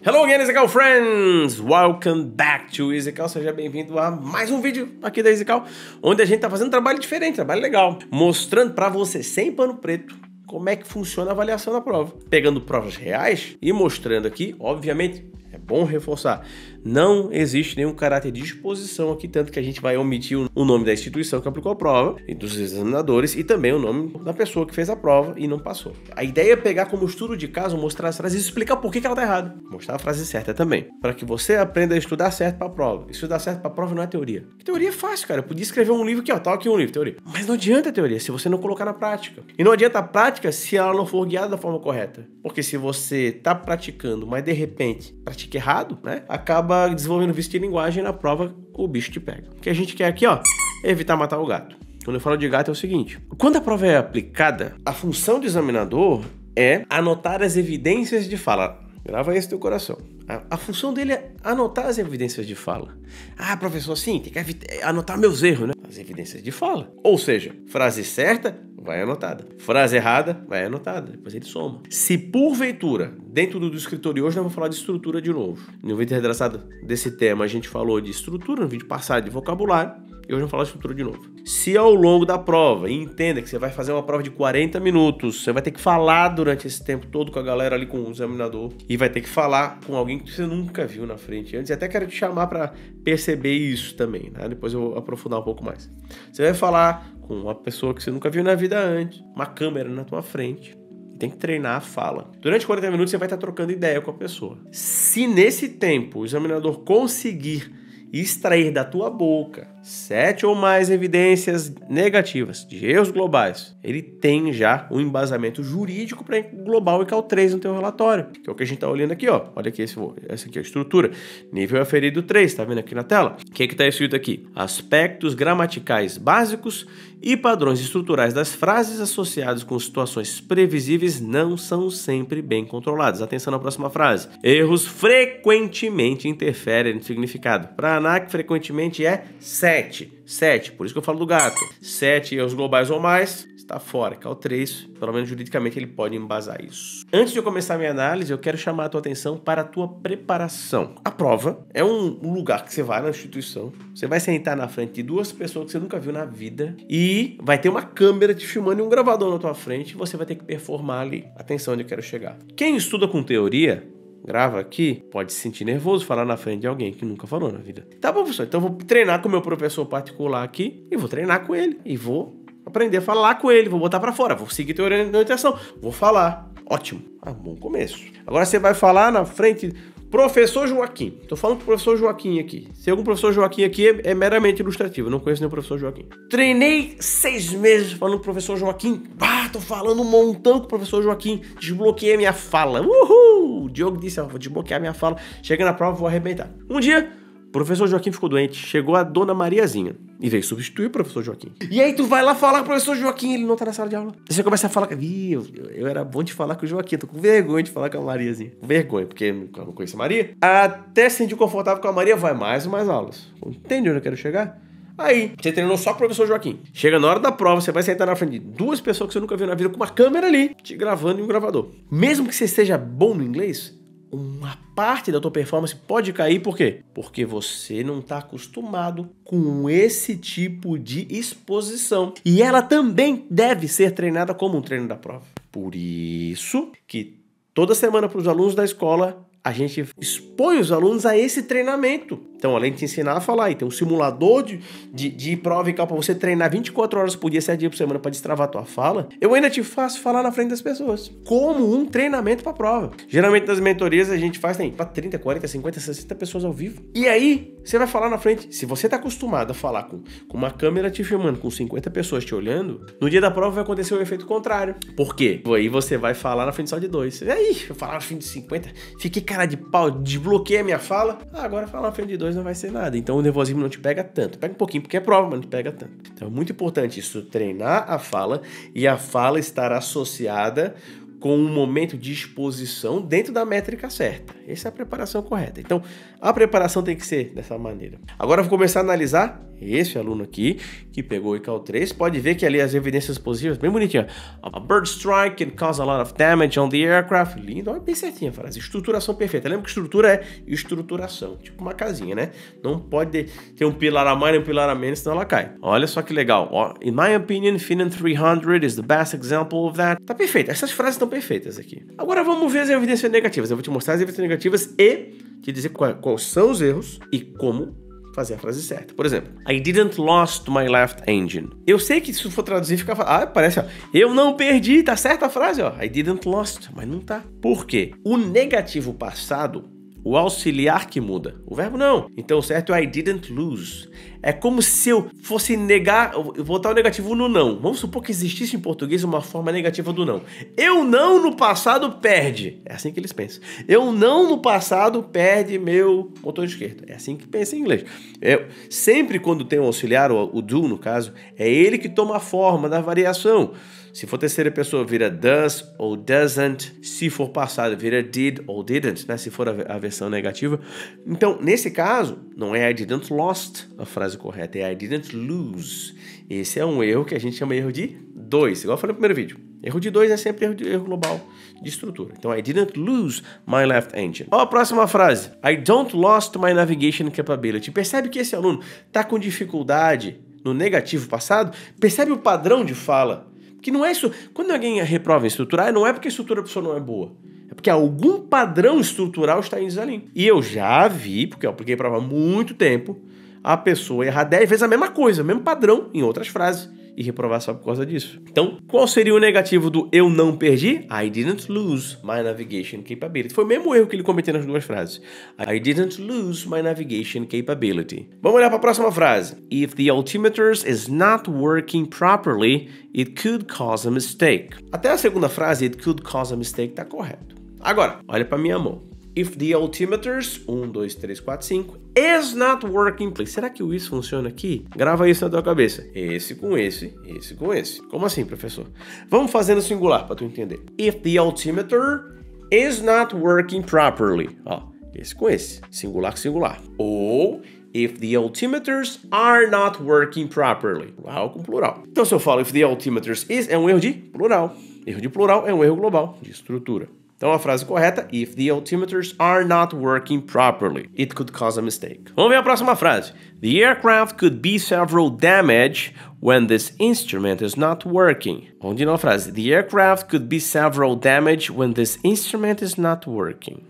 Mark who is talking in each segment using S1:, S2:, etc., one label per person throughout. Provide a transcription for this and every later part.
S1: Hello again, EasyCal friends! Welcome back to EasyCal. Seja bem-vindo a mais um vídeo aqui da EasyCal, onde a gente tá fazendo um trabalho diferente, trabalho legal, mostrando pra você, sem pano preto, como é que funciona a avaliação da prova. Pegando provas reais e mostrando aqui, obviamente, é bom reforçar, não existe nenhum caráter de exposição aqui, tanto que a gente vai omitir o nome da instituição que aplicou a prova, e dos examinadores, e também o nome da pessoa que fez a prova e não passou. A ideia é pegar como estudo de caso, mostrar as frases e explicar por que ela tá errada. Mostrar a frase certa também, para que você aprenda a estudar certo para a prova. Estudar certo para a prova não é teoria. Teoria é fácil, cara. Eu podia escrever um livro aqui, ó, tá aqui um livro, teoria. Mas não adianta a teoria se você não colocar na prática. E não adianta a prática se ela não for guiada da forma correta. Porque se você tá praticando, mas de repente pratica errado, né? Acaba desenvolvendo vício de linguagem, na prova o bicho te pega. O que a gente quer aqui, ó, é evitar matar o gato. Quando eu falo de gato é o seguinte: quando a prova é aplicada, a função do examinador é anotar as evidências de fala. Grava isso no teu coração. A função dele é anotar as evidências de fala. Ah, professor, sim, tem que anotar meus erros, né? As evidências de fala. Ou seja, frase certa vai anotada. Frase errada vai anotada. Depois ele soma. Se porventura, dentro do escritório hoje, nós vamos falar de estrutura de novo. No vídeo redraçado desse tema, a gente falou de estrutura, no vídeo passado de vocabulário. E hoje vamos falar de estrutura de novo. Se ao longo da prova, e entenda que você vai fazer uma prova de 40 minutos, você vai ter que falar durante esse tempo todo com a galera ali, com o examinador, e vai ter que falar com alguém que você nunca viu na frente antes. E até quero te chamar para perceber isso também, né? Depois eu vou aprofundar um pouco mais. Você vai falar com uma pessoa que você nunca viu na vida antes, uma câmera na tua frente. Tem que treinar a fala. Durante 40 minutos você vai estar trocando ideia com a pessoa. Se nesse tempo o examinador conseguir extrair da tua boca 7 ou mais evidências negativas de erros globais, ele tem já um embasamento jurídico para englobar o ICAL 3 no teu relatório, que é o que a gente está olhando aqui, ó. Olha aqui, essa aqui é a estrutura. Nível aferido 3, tá vendo aqui na tela? O que está escrito aqui? Aspectos gramaticais básicos e padrões estruturais das frases associados com situações previsíveis não são sempre bem controlados. Atenção na próxima frase. Erros frequentemente interferem no significado. Para a ANAC, frequentemente é 7. Por isso que eu falo do gato. 7 erros globais ou mais, está fora. ICAL 3, pelo menos juridicamente, ele pode embasar isso. Antes de eu começar a minha análise, eu quero chamar a tua atenção para a tua preparação. A prova é um lugar que você vai na instituição, você vai sentar na frente de duas pessoas que você nunca viu na vida e vai ter uma câmera te filmando e um gravador na tua frente e você vai ter que performar ali. Atenção onde eu quero chegar. Quem estuda com teoria, grava aqui, pode se sentir nervoso falar na frente de alguém que nunca falou na vida. Tá bom, professor, então eu vou treinar com o meu professor particular aqui e vou treinar com ele e vou aprender a falar com ele, vou botar pra fora, vou seguir tua orientação, vou falar. Ótimo, bom começo. Agora você vai falar na frente, professor Joaquim. Tô falando com o professor Joaquim aqui. Se algum professor Joaquim aqui é meramente ilustrativo, eu não conheço nenhum professor Joaquim. Treinei 6 meses falando com o professor Joaquim. Tô falando um montão com o professor Joaquim. Desbloqueei minha fala. Uhul! O Diogo disse, vou desbloquear minha fala. Chega na prova, vou arrebentar. Um dia, o professor Joaquim ficou doente. Chegou a dona Mariazinha e veio substituir o professor Joaquim. E aí tu vai lá falar com o professor Joaquim, ele não tá na sala de aula. Você começa a falar, eu era bom de falar com o Joaquim, tô com vergonha de falar com a Mariazinha. Vergonha, porque eu não conheço a Maria. Até se sentir confortável com a Maria, vai mais e mais aulas. Entende onde eu quero chegar? Aí, você treinou só com o professor Joaquim. Chega na hora da prova, você vai sentar na frente de duas pessoas que você nunca viu na vida com uma câmera ali, te gravando em um gravador. Mesmo que você esteja bom no inglês, uma parte da tua performance pode cair, por quê? Porque você não está acostumado com esse tipo de exposição. E ela também deve ser treinada como um treino da prova. Por isso que toda semana para os alunos da escola, a gente expõe os alunos a esse treinamento. Então, além de te ensinar a falar, e tem um simulador de prova e tal para você treinar 24 horas por dia, 7 dias por semana para destravar a tua fala, eu ainda te faço falar na frente das pessoas, como um treinamento para prova. Geralmente nas mentorias a gente faz para 30, 40, 50, 60 pessoas ao vivo. E aí, você vai falar na frente. Se você está acostumado a falar com uma câmera te filmando, com 50 pessoas te olhando, no dia da prova vai acontecer o efeito contrário. Por quê? Aí você vai falar na frente só de 2. E aí, eu falar na frente de 50, fiquei cara de pau, desbloqueei a minha fala. Agora falar na frente de 2 não vai ser nada. Então o nervosismo não te pega tanto. Pega um pouquinho porque é prova, mas não te pega tanto. Então é muito importante isso, treinar a fala e a fala estar associada com um momento de exposição dentro da métrica certa. Essa é a preparação correta. Então, a preparação tem que ser dessa maneira. Agora eu vou começar a analisar esse aluno aqui, que pegou o ICAL 3, pode ver que ali as evidências positivas, bem bonitinha. A bird strike can cause a lot of damage on the aircraft. Lindo, olha bem certinha a frase. Estruturação perfeita. Lembra que estrutura é estruturação, tipo uma casinha, né? Não pode ter um pilar a mais e um pilar a menos, senão ela cai. Olha só que legal. Ó, in my opinion, Finan 300 is the best example of that. Tá perfeito. Essas frases estão perfeitas aqui. Agora vamos ver as evidências negativas. Eu vou te mostrar as evidências negativas e te dizer quais são os erros e como fazer a frase certa. Por exemplo, I didn't lost my left engine. Eu sei que se for traduzir fica... parece, ó. Eu não perdi, tá certa a frase, ó. I didn't lost, mas não tá. Por quê? O negativo passado, o auxiliar que muda. O verbo não. Então o certo é I didn't lose. É como se eu fosse negar, botar o negativo no não. Vamos supor que existisse em português uma forma negativa do não. Eu não no passado perde. É assim que eles pensam. Eu não no passado perde meu motor esquerdo. É assim que pensa em inglês. Sempre quando tem um auxiliar, o do no caso, é ele que toma a forma da variação. Se for terceira pessoa, vira does ou doesn't. Se for passado, vira did ou didn't, né? Se for a versão negativa. Então, nesse caso, não é I didn't lost a frase correta, é I didn't lose. Esse é um erro que a gente chama erro de 2, igual eu falei no primeiro vídeo. Erro de 2 é sempre erro global de estrutura. Então, I didn't lose my left engine. Ó, a próxima frase. I don't lost my navigation capability. Percebe que esse aluno está com dificuldade no negativo passado? Percebe o padrão de fala? Que não é isso. Quando alguém reprova em estruturar, não é porque a estrutura da pessoa não é boa. É porque algum padrão estrutural está em desalinho. E eu já vi, porque eu apliquei prova há muito tempo, a pessoa errar 10 vezes a mesma coisa, o mesmo padrão em outras frases e reprovar só por causa disso. Então, qual seria o negativo do eu não perdi? I didn't lose my navigation capability. Foi o mesmo erro que ele cometeu nas duas frases. I didn't lose my navigation capability. Vamos olhar para a próxima frase. If the altimeter is not working properly, it could cause a mistake. Até a segunda frase, it could cause a mistake, tá correto. Agora, olha para minha mão. If the altimeter, 1, 2, 3, 4, 5, is not working, será que o is funciona aqui? Grava isso na tua cabeça. Esse com esse, esse com esse. Como assim, professor? Vamos fazer no singular para tu entender. If the altimeter is not working properly. Ó, esse com esse. Singular com singular. Ou if the altimeters are not working properly. Plural com plural. Então se eu falo if the altimeters is, é um erro de plural. Erro de plural é um erro global de estrutura. Então a frase correta, if the altimeters are not working properly, it could cause a mistake. Vamos ver a próxima frase. The aircraft could be several damage when this instrument is not working. Vamos de novo a frase. The aircraft could be several damage when this instrument is not working.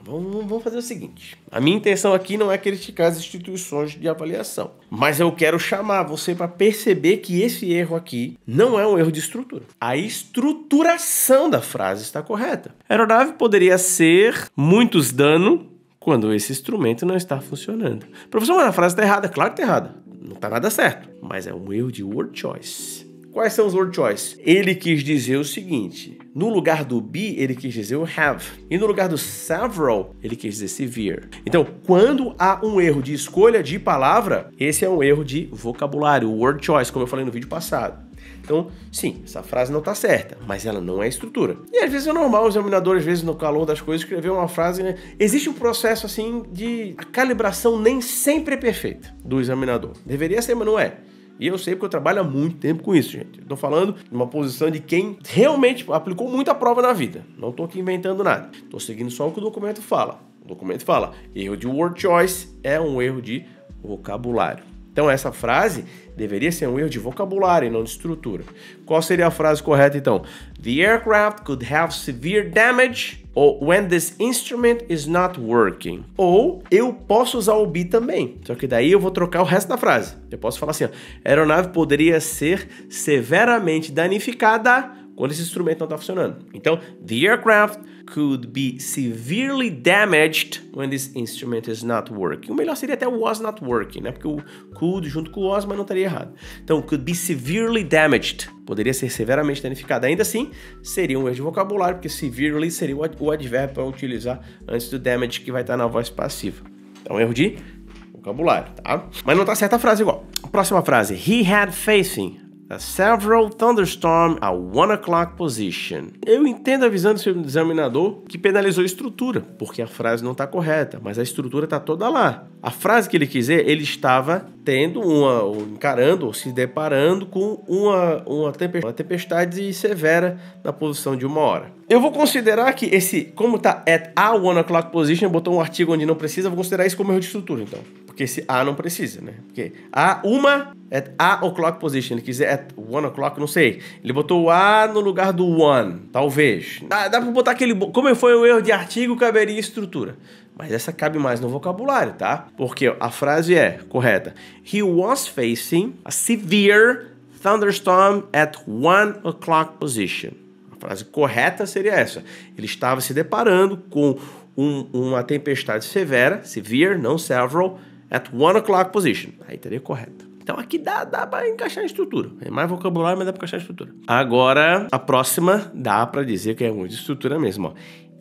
S1: Vamos fazer o seguinte. A minha intenção aqui não é criticar as instituições de avaliação, mas eu quero chamar você para perceber que esse erro aqui não é um erro de estrutura. A estruturação da frase está correta. A aeronave poderia ser muitos danos quando esse instrumento não está funcionando. Professor, mas a frase está errada. Claro que está errada. Não está nada certo. Mas é um erro de word choice. Quais são os word choice? Ele quis dizer o seguinte. No lugar do be, ele quis dizer o have. E no lugar do several, ele quis dizer severe. Então, quando há um erro de escolha de palavra, esse é um erro de vocabulário, word choice, como eu falei no vídeo passado. Então, sim, essa frase não está certa, mas ela não é estrutura. E às vezes é normal o examinador, às vezes no calor das coisas, escrever uma frase, né? Existe um processo assim de... A calibração nem sempre é perfeita do examinador. Deveria ser, mas não é. E eu sei porque eu trabalho há muito tempo com isso, gente. Eu tô falando de uma posição de quem realmente aplicou muita prova na vida. Não tô aqui inventando nada. Tô seguindo só o que o documento fala. O documento fala, erro de word choice é um erro de vocabulário. Então essa frase deveria ser um erro de vocabulário e não de estrutura. Qual seria a frase correta então? The aircraft could have severe damage ou when this instrument is not working. Ou eu posso usar o be também, só que daí eu vou trocar o resto da frase. Eu posso falar assim, ó, a aeronave poderia ser severamente danificada quando esse instrumento não está funcionando. Então, the aircraft could be severely damaged when this instrument is not working. O melhor seria até o was not working, né? Porque o could junto com o was, mas não estaria errado. Então, could be severely damaged. Poderia ser severamente danificado. Ainda assim, seria um erro de vocabulário, porque severely seria o advérbio para utilizar antes do damage, que vai estar na voz passiva. Então, erro de vocabulário, tá? Mas não está certa a frase igual. Próxima frase. He had faith in. several thunderstorms at 1 o'clock position. Eu entendo a visão do examinador que penalizou a estrutura, porque a frase não está correta, mas a estrutura está toda lá. A frase que ele quis dizer, ele estava encarando ou se deparando com uma tempestade severa na posição de 1 hora. Eu vou considerar que como está at a 1 o'clock position, botou um artigo onde não precisa, vou considerar isso como erro de estrutura, então. Porque esse a não precisa, né? Porque at a o'clock position, ele quis dizer at 1 o'clock, não sei. Ele botou o a no lugar do one, talvez. Dá pra botar como foi o erro de artigo, caberia estrutura. Mas essa cabe mais no vocabulário, tá? Porque a frase é correta. He was facing a severe thunderstorm at 1 o'clock position. A frase correta seria essa. Ele estava se deparando com uma tempestade severa, severe, não several, at 1 o'clock position. Aí teria correto. Então aqui dá para encaixar em estrutura. É mais vocabulário, mas dá para encaixar em estrutura. Agora, a próxima dá para dizer que é muito de estrutura mesmo, ó.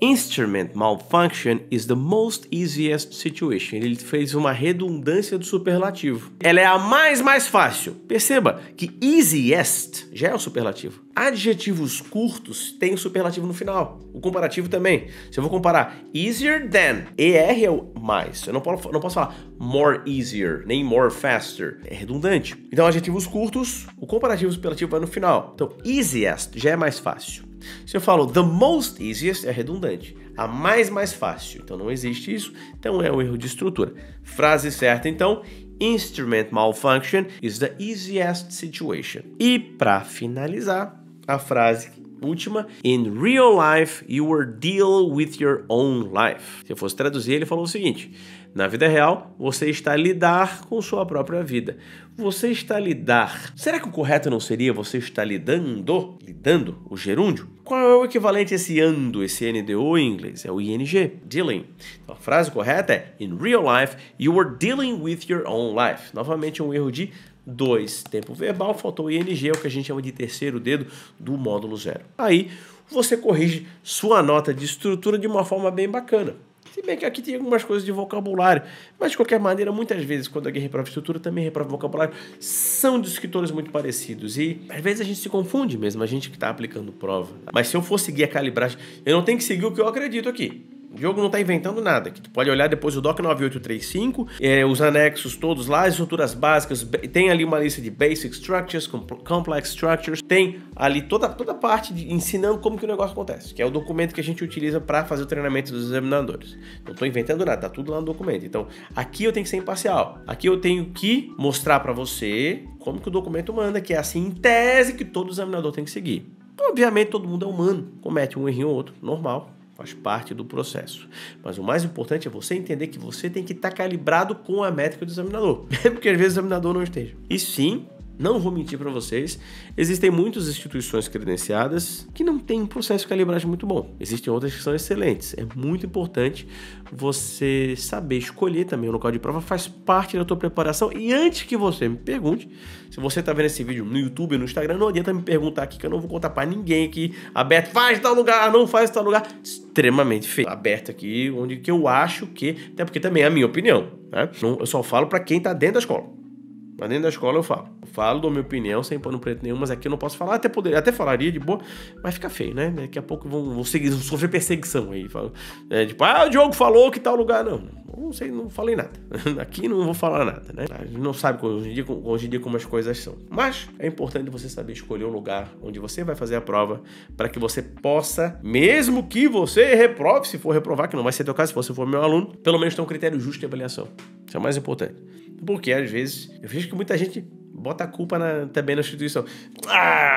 S1: Instrument malfunction is the most easiest situation. Ele fez uma redundância do superlativo. Ela é a mais fácil. Perceba que easiest já é o superlativo. Adjetivos curtos têm o superlativo no final. O comparativo também. Se eu vou comparar easier than, ER é o mais. Eu não posso falar more easier, nem more faster. É redundante. Então, adjetivos curtos, o comparativo e o superlativo vai no final. Então, easiest já é mais fácil. Se eu falo the most easiest, é redundante. A mais fácil. Então não existe isso. Então é um erro de estrutura. Frase certa, então. Instrument malfunction is the easiest situation. E para finalizar, a frase última. In real life, you will deal with your own life. Se eu fosse traduzir, ele falou o seguinte. Na vida real, você está a lidar com sua própria vida. Você está a lidar. Será que o correto não seria você está lidando? Lidando, o gerúndio? Qual é o equivalente a esse ando, esse NDO em inglês? É o ING, dealing. Então, a frase correta é In real life, you are dealing with your own life. Novamente, um erro de 2. Tempo verbal, faltou o ING, é o que a gente chama de terceiro dedo do módulo 0. Aí, você corrige sua nota de estrutura de uma forma bem bacana. Se bem que aqui tem algumas coisas de vocabulário, mas de qualquer maneira, muitas vezes, quando alguém reprova estrutura, também reprova vocabulário, são de escritores muito parecidos e às vezes a gente se confunde mesmo, a gente que está aplicando prova. Mas se eu for seguir a calibragem, eu não tenho que seguir o que eu acredito aqui. O Diogo não está inventando nada, que tu pode olhar depois o DOC 9835, os anexos todos lá, as estruturas básicas, tem ali uma lista de Basic Structures, Complex Structures, tem ali toda a parte ensinando como que o negócio acontece, que é o documento que a gente utiliza para fazer o treinamento dos examinadores. Não estou inventando nada, tá tudo lá no documento. Então, aqui eu tenho que ser imparcial, aqui eu tenho que mostrar para você como que o documento manda, que é assim em tese que todo examinador tem que seguir. Obviamente todo mundo é humano, comete um errinho ou outro, normal. Faz parte do processo. Mas o mais importante é você entender que você tem que estar calibrado com a métrica do examinador. Porque às vezes o examinador não esteja. E sim, não vou mentir para vocês, existem muitas instituições credenciadas que não têm um processo de calibragem muito bom. Existem outras que são excelentes. É muito importante você saber escolher também o local de prova, faz parte da tua preparação. E antes que você me pergunte, se você está vendo esse vídeo no YouTube, no Instagram, não adianta me perguntar aqui, que eu não vou contar para ninguém aqui, aberto, faz tal lugar, não faz tal lugar, extremamente feio. Aberto aqui, onde que eu acho que, até porque também é a minha opinião, né? Eu só falo para quem está dentro da escola. Mas dentro da escola eu falo, dou minha opinião, sem pano preto nenhum, mas aqui eu não posso falar, até falaria de boa, mas fica feio, né? Daqui a pouco vão sofrer perseguição aí. Tipo, o Diogo falou que tal lugar. Não sei, não falei nada. Aqui não vou falar nada, né? A gente não sabe hoje em dia como as coisas são. Mas é importante você saber escolher um lugar onde você vai fazer a prova para que você possa, mesmo que você reprove, se for reprovar, que não vai ser teu caso, se você for meu aluno, pelo menos ter um critério justo de avaliação. Isso é o mais importante. Porque, às vezes, eu vejo que muita gente bota a culpa também na instituição.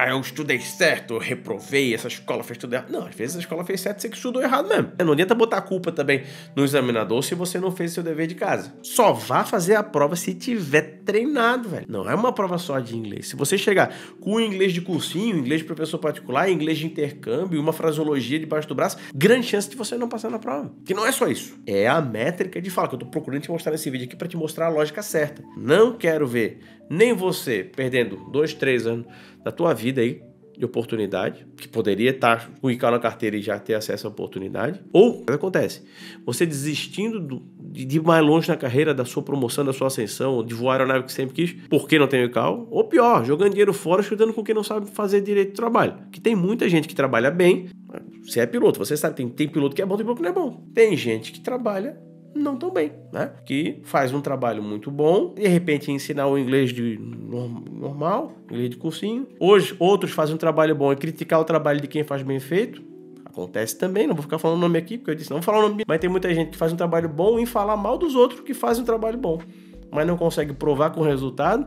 S1: Eu estudei certo, eu reprovei, essa escola fez tudo errado. Não, às vezes a escola fez certo, você que estudou errado mesmo. Não adianta botar a culpa também no examinador se você não fez seu dever de casa. Só vá fazer a prova se tiver treinado, velho. Não é uma prova só de inglês. Se você chegar com inglês de cursinho, inglês de professor particular, inglês de intercâmbio, uma fraseologia debaixo do braço, grande chance de você não passar na prova. Que não é só isso. É a métrica de fala, que eu tô procurando te mostrar nesse vídeo aqui para te mostrar a lógica certa. Não quero ver nem você perdendo 2, 3 anos da tua vida aí de oportunidade, que poderia estar com o ICAO na carteira e já ter acesso à oportunidade. Ou, o que acontece? Você desistindo de ir mais longe na carreira, da sua promoção, da sua ascensão, de voar a aeronave que sempre quis, porque não tem o ICAO. Ou pior, jogando dinheiro fora, estudando com quem não sabe fazer direito do trabalho. Que tem muita gente que trabalha bem. Você é piloto, você sabe, tem piloto que é bom, tem piloto que não é bom. Tem gente que trabalha não tão bem, né? Que faz um trabalho muito bom, de repente ensinar o inglês de normal, inglês de cursinho. Hoje, outros fazem um trabalho bom e criticar o trabalho de quem faz bem feito. Acontece também, não vou ficar falando o nome aqui, porque eu disse não vou falar o nome, mas tem muita gente que faz um trabalho bom em falar mal dos outros que fazem um trabalho bom, mas não consegue provar com resultado,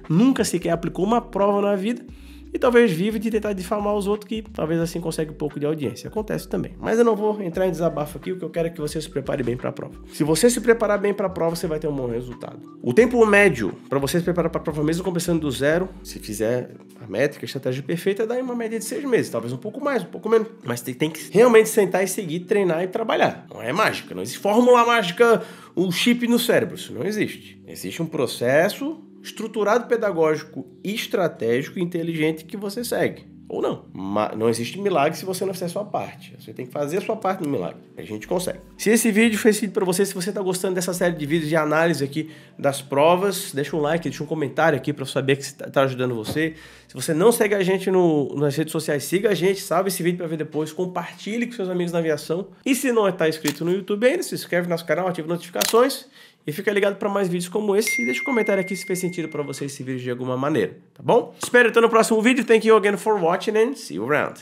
S1: nunca sequer aplicou uma prova na vida, e talvez vive de tentar difamar os outros, que talvez assim consegue um pouco de audiência. Acontece também. Mas eu não vou entrar em desabafo aqui, o que eu quero é que você se prepare bem para a prova. Se você se preparar bem para a prova, você vai ter um bom resultado. O tempo médio para você se preparar para a prova, mesmo começando do zero, se fizer a métrica, a estratégia perfeita, dá uma média de 6 meses, talvez um pouco mais, um pouco menos. Mas tem que realmente sentar e seguir, treinar e trabalhar. Não é mágica, não existe fórmula mágica, um chip no cérebro, isso não existe. Existe um processo estruturado, pedagógico, estratégico e inteligente que você segue. Ou não. Mas não existe milagre se você não fizer a sua parte. Você tem que fazer a sua parte no milagre. A gente consegue. Se esse vídeo fez sentido para você, se você está gostando dessa série de vídeos de análise aqui das provas, deixa um like, deixa um comentário aqui para eu saber que está ajudando você. Se você não segue a gente nas redes sociais, siga a gente, salve esse vídeo para ver depois, compartilhe com seus amigos na aviação. E se não está inscrito no YouTube ainda, se inscreve no nosso canal, ativa notificações. E fica ligado para mais vídeos como esse. E deixa um comentário aqui se fez sentido para você esse vídeo de alguma maneira, tá bom? Espero estar no próximo vídeo. Thank you again for watching and see you around.